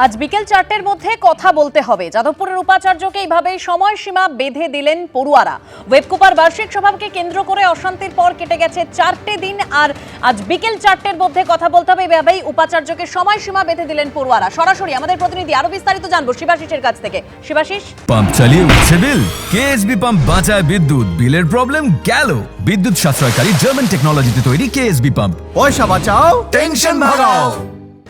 আজ বিকেল 4টের মধ্যে কথা বলতে হবে। যাদবপুরের উপাচার্যকে এইভাবে সময়সীমা বেঁধে দিলেন পড়ুয়ারা। ওয়েবকুপার বার্ষিক সভাকে কেন্দ্র করে অশান্তির পর কেটে গেছে 4টে দিন, আর আজ বিকেল 4টের মধ্যে কথা বলতে হবে এইভাবেই উপাচার্যকে সময়সীমা বেঁধে দিলেন পড়ুয়ারা। সরাসরি আমাদের প্রতিনিধি আরো বিস্তারিত জানবো শিবাশিসের কাছ থেকে। শিবাশিস, পাম্প চালিয়ে উঠছে বিল, কেএসবি পাম্প বাঁচায় বিদ্যুৎ, বিলের প্রবলেম গেল। বিদ্যুৎ সাশ্রয়কারী জার্মান টেকনোলজিতে তৈরি কেএসবি পাম্প, পয়সা বাঁচাও, টেনশন ভাগাও।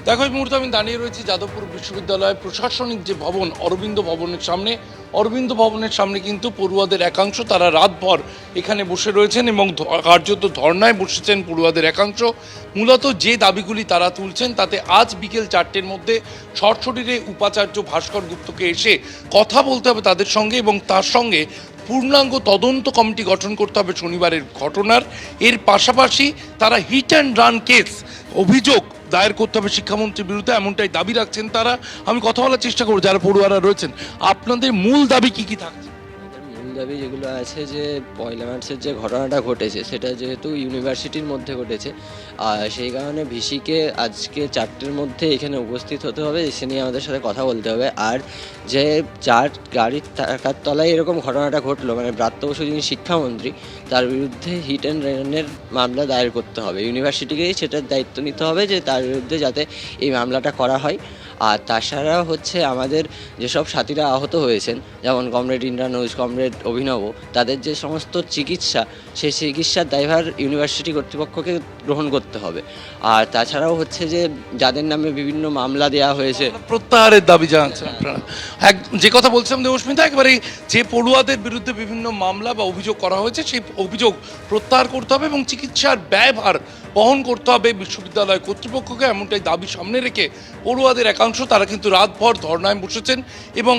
দেখো, এই মুহূর্তে আমি দাঁড়িয়ে রয়েছি যাদবপুর বিশ্ববিদ্যালয়ের প্রশাসনিক যে ভবন অরবিন্দ ভবনের সামনে। অরবিন্দ ভবনের সামনে কিন্তু পড়ুয়াদের একাংশ তারা রাতভর এখানে বসে রয়েছেন এবং কার্যত ধর্নায় বসেছেন পড়ুয়াদের একাংশ। মূলত যে দাবিগুলি তারা তুলছেন তাতে আজ বিকেল 4টের মধ্যে সরসরিরে উপাচার্য ভাস্কর গুপ্তকে এসে কথা বলতে হবে তাদের সঙ্গে, এবং তার সঙ্গে পূর্ণাঙ্গ তদন্ত কমিটি গঠন করতে হবে শনিবারের ঘটনার। এর পাশাপাশি তারা হিট অ্যান্ড রান কেস অভিযোগ দায়ের করতে হবে শিক্ষামন্ত্রীর বিরুদ্ধে, এমনটাই দাবি রাখছেন তারা। আমি কথা বলার চেষ্টা করব যারা পড়ুয়ারা রয়েছেন। আপনাদের মূল দাবি কি কি থাকছে? মূল দাবি যেগুলো আছে, যে পয়লা মার্চের যে ঘটনাটা ঘটেছে সেটা যেহেতু ইউনিভার্সিটির মধ্যে ঘটেছে, সেই কারণে ভিসিকে আজকে 4টের মধ্যে এখানে উপস্থিত হতে হবে, এসে নিয়ে আমাদের সাথে কথা বলতে হবে। আর যে যার গাড়ির টাকার তলায় এরকম ঘটনাটা ঘটলো, মানে ব্রাত্য বসু যিনি শিক্ষামন্ত্রী, তার বিরুদ্ধে হিট অ্যান্ড রানের মামলা দায়ের করতে হবে। ইউনিভার্সিটিকেই সেটার দায়িত্ব নিতে হবে যে তার বিরুদ্ধে যাতে এই মামলাটা করা হয়। আর তাছাড়া হচ্ছে আমাদের যেসব সাথীরা আহত হয়েছেন, যেমন কমরেড ইন্দ্রানুজ, কমরেড অভিনব, তাদের যে সমস্ত চিকিৎসা, সেই চিকিৎসার দায়ভার ইউনিভার্সিটি কর্তৃপক্ষকে গ্রহণ করতে হবে। আর তাছাড়াও হচ্ছে যে যাদের নামে বিভিন্ন মামলা দেওয়া হয়েছে, প্রত্যাহারের দাবি জানাচ্ছেন আপনারা। যে কথা বলছিলাম দেবস্মিতা, একেবারে যে পড়ুয়াদের বিরুদ্ধে বিভিন্ন মামলা বা অভিযোগ করা হয়েছে সেই অভিযোগ প্রত্যাহার করতে হবে এবং চিকিৎসার ব্যয়ভার বহন করতে হবে বিশ্ববিদ্যালয় কর্তৃপক্ষকে, এমনটাই দাবি সামনে রেখে পড়ুয়াদের একাংশ তারা কিন্তু রাতভর ধর্নায় বসেছেন। এবং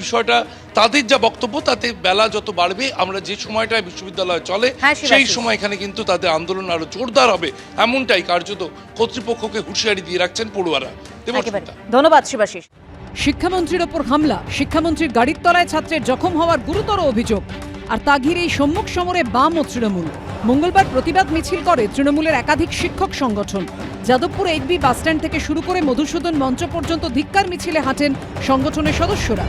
বিষয়টা তাদের যা বক্তব্য তাতে বেলা যত বাড়বে, আমরা যে সময়টায় বিশ্ববিদ্যালয় চলে সেই সময় এখানে কিন্তু তাদের আন্দোলন আরো জোরদার হবে, এমনটাই কার্যত কর্তৃপক্ষকে হুঁশিয়ারি দিয়ে রাখছেন পড়ুয়ারা। ধন্যবাদ শিবাশিস। শিক্ষামন্ত্রীর ওপর হামলা, শিক্ষামন্ত্রীর গাড়ির তলায় ছাত্রের জখম হওয়ার গুরুতর অভিযোগ, আর তা ঘিরেই সম্মুখ সমরে বাম ও তৃণমূল। মঙ্গলবার প্রতিবাদ মিছিল করে তৃণমূলের একাধিক শিক্ষক সংগঠন। যাদবপুর এইচবি বাসস্ট্যান্ড থেকে শুরু করে মধুসূদন মঞ্চ পর্যন্ত ধিক্কার মিছিলে হাঁটেন সংগঠনের সদস্যরা।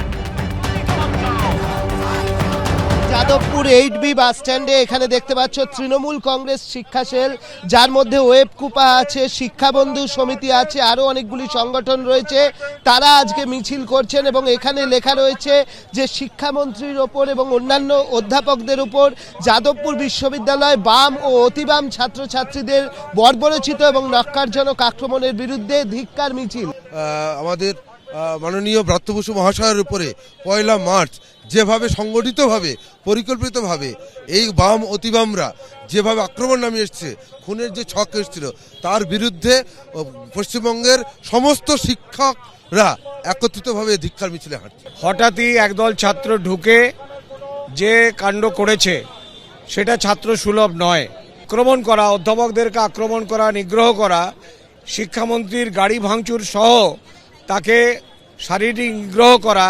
যাদবপুর 8B বাস স্ট্যান্ডে এখানে দেখতে পাচ্ছ তৃণমূল কংগ্রেস শিক্ষা সেল, যার মধ্যে ওয়েবকুপা আছে, শিক্ষাবন্ধু সমিতি আছে, আরও অনেকগুলি সংগঠন রয়েছে। তারা আজকে মিছিল করছেন এবং এখানে লেখা রয়েছে যে শিক্ষামন্ত্রীর ওপর এবং অন্যান্য অধ্যাপকদের উপর যাদবপুর বিশ্ববিদ্যালয় বাম ও অতিবাম ছাত্রছাত্রীদের বর্বরচিত এবং ন্যক্কারজনক আক্রমণের বিরুদ্ধে ধিক্কার মিছিল। আমাদের মাননীয় ব্রাত্য বসু মহাশয়ের উপরে 1 মার্চ যেভাবে সংগঠিতভাবে পরিকল্পিতভাবে এই বাম অতিবামরা যেভাবে আক্রমণ নামিয়ে এসছে, খুনের যে ছক এসেছিল, তার বিরুদ্ধে পশ্চিমবঙ্গের সমস্ত শিক্ষকরা একত্রিতভাবে ধিক্কার মিছিলে হাঁটছে। হঠাৎই একদল ছাত্র ঢুকে যে কাণ্ড করেছে সেটা ছাত্র সুলভ নয়। আক্রমণ করা, অধ্যাপকদেরকে আক্রমণ করা, নিগ্রহ করা, শিক্ষামন্ত্রীর গাড়ি ভাঙচুর সহ তাকে শারীরিক নিগ্রহ করা,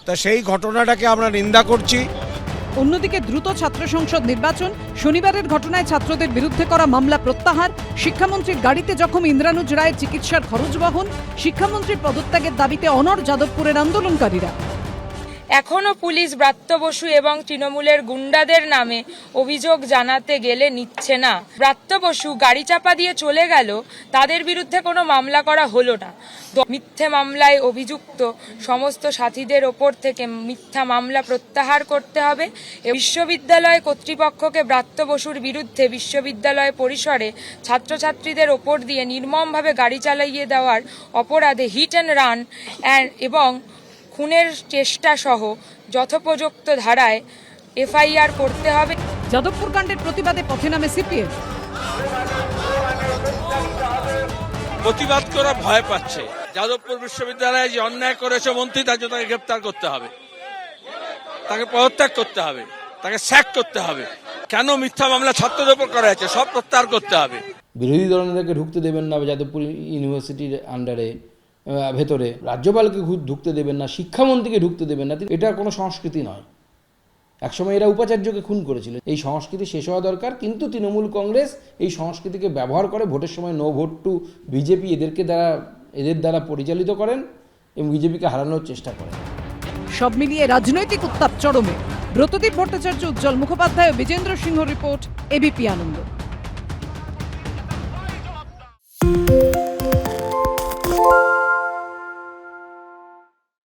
তা সেই ঘটনাটাকে আমরা নিন্দা করছি। অন্যদিকে দ্রুত ছাত্র সংসদ নির্বাচন, শনিবারের ঘটনায় ছাত্রদের বিরুদ্ধে করা মামলা প্রত্যাহার, শিক্ষামন্ত্রীর গাড়িতে জখম ইন্দ্রানুজ রায়ের চিকিৎসার খরচ বহন, শিক্ষামন্ত্রীর পদত্যাগের দাবিতে অনড় যাদবপুরের আন্দোলনকারীরা। এখনও পুলিশ ব্রাত্য বসু এবং তৃণমূলের গুন্ডাদের নামে অভিযোগ জানাতে গেলে নিচ্ছে না। ব্রাত্য বসু গাড়ি চাপা দিয়ে চলে গেল, তাদের বিরুদ্ধে কোনো মামলা করা হলো না। মিথ্যে মামলায় অভিযুক্ত সমস্ত সাথীদের ওপর থেকে মিথ্যা মামলা প্রত্যাহার করতে হবে। বিশ্ববিদ্যালয় কর্তৃপক্ষকে ব্রাত্য বসুর বিরুদ্ধে বিশ্ববিদ্যালয় পরিসরে ছাত্রছাত্রীদের ওপর দিয়ে নির্মমভাবে গাড়ি চালিয়ে দেওয়ার অপরাধে হিট অ্যান্ড রান এবং খুনের চেষ্টা সহ যথোপযুক্ত ধারায় এফআইআর করতে হবে। যাদবপুর কাণ্ডের প্রতিবাদে পথে নামে সিপিএম। প্রতিবাদ করা ভয় পাচ্ছে। যাদবপুর বিশ্ববিদ্যালয়ে যে অন্যায় করেছে মন্ত্রী, তার জন্য তাকে গ্রেপ্তার করতে হবে, তাকে পদত্যাগ করতে হবে, তাকে স্যাক করতে হবে। কেন মিথ্যা মামলা ছাত্রদের উপর করা হয়েছে, সব প্রত্যাহার করতে হবে। বিরোধী দলনেতাকে ঢুকতে দেবেন না যাদবপুর ইউনিভার্সিটির আন্ডারে, ভেতরে রাজ্যপালকে ঢুকতে দেবেন না, শিক্ষামন্ত্রীকে ঢুকতে দেবেন না। এটা কোনো সংস্কৃতি নয়। একসময় এরা উপাচার্যকে খুন করেছিল। এই সংস্কৃতি শেষ হওয়া দরকার, কিন্তু তৃণমূল কংগ্রেস এই সংস্কৃতিকে ব্যবহার করে ভোটের সময় নো ভোট টু বিজেপি এদের দ্বারা পরিচালিত করেন এবং বিজেপিকে হারানোর চেষ্টা করে। সব মিলিয়ে রাজনৈতিক উত্তাপ চরমে। ব্রতদীপ ভট্টাচার্য, উজ্জ্বল মুখোপাধ্যায় ও বিজেন্দ্র সিংহ রিপোর্ট, এবিপি আনন্দ।